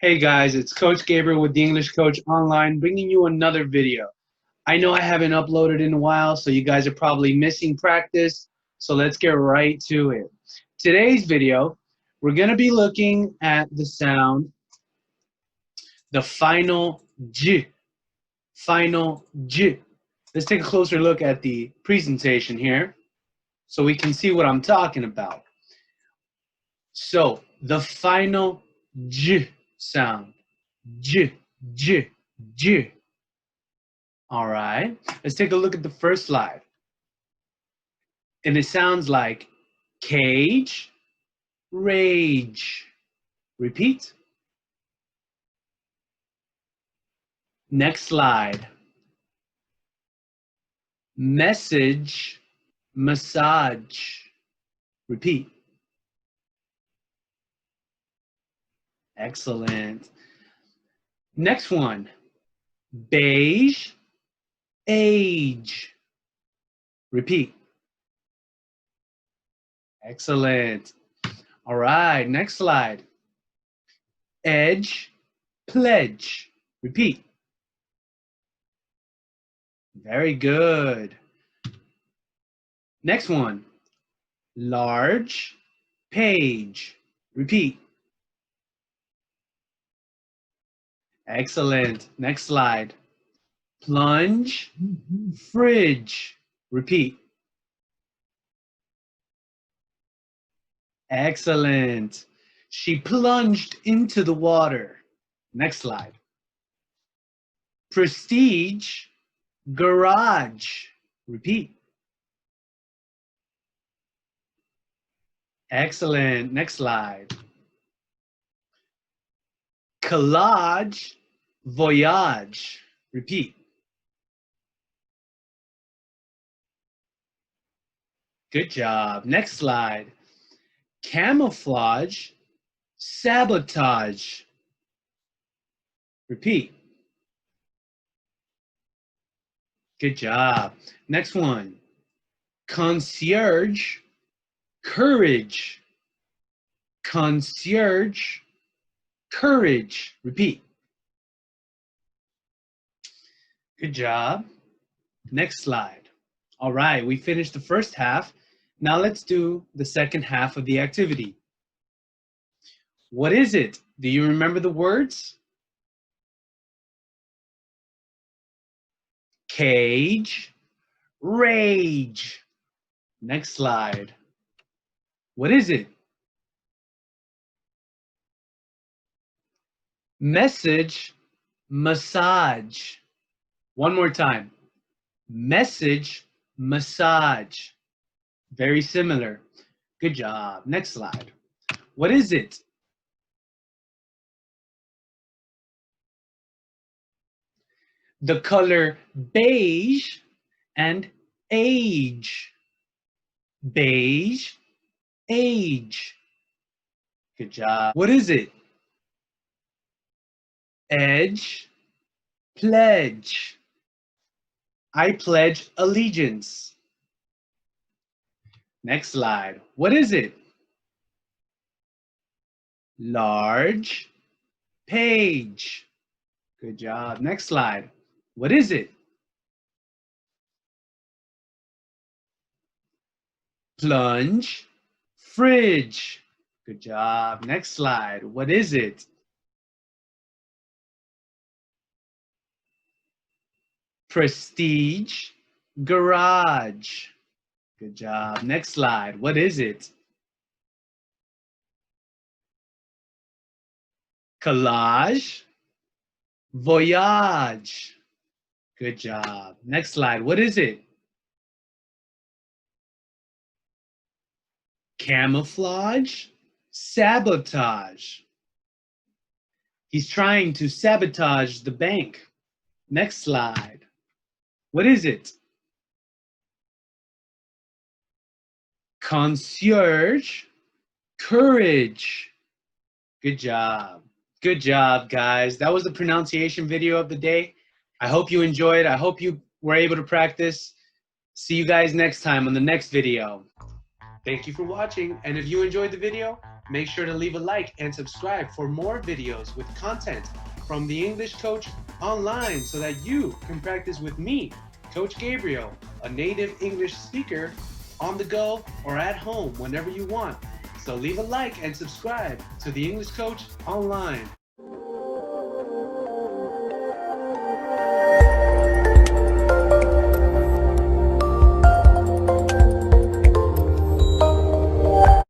Hey guys, it's Coach Gabriel with the English Coach Online, bringing you another video. I know I haven't uploaded in a while, so you guys are probably missing practice, so let's get right to it. Today's video, we're going to be looking at the sound, the final J, final J. Let's take a closer look at the presentation here so we can see what I'm talking about. So, the final J sound. J, J, J. All right, let's take a look at the first slide. And it sounds like cage, rage. Repeat. Next slide. Message, massage. Repeat. Excellent. Next one. Beige, age. Repeat. Excellent. All right, next slide. Edge, pledge. Repeat. Very good. Next one. Large, page. Repeat. Excellent. Next slide. Plunge, fridge. Repeat. Excellent. She plunged into the water. Next slide. Prestige, garage. Repeat. Excellent. Next slide. Collage, voyage. Repeat. Good job. Next slide. Camouflage, sabotage. Repeat. Good job. Next one. Concierge, courage. Concierge, courage. Repeat. Good job. Next slide. All right, we finished the first half. Now let's do the second half of the activity. What is it? Do you remember the words? Cage, rage. Next slide. What is it? Message, massage. One more time. Message, massage. Very similar. Good job. Next slide. What is it? The color beige and age. Beige, age. Good job. What is it? Edge, pledge. I pledge allegiance. Next slide. What is it? Large, page. Good job. Next slide. What is it? Plunge, fridge. Good job. Next slide. What is it? Prestige, garage. Good job. Next slide. What is it? Collage, voyage. Good job. Next slide. What is it? Camouflage, sabotage. He's trying to sabotage the bank. Next slide. What is it? Concierge, courage. Good job. Good job, guys. That was the pronunciation video of the day. I hope you enjoyed. I hope you were able to practice. See you guys next time on the next video. Thank you for watching. And if you enjoyed the video, Make sure to leave a like and subscribe for more videos with content from the English Coach online so that you can practice with me, Coach Gabriel, a native English speaker, on the go or at home whenever you want. So leave a like and subscribe to the English Coach online.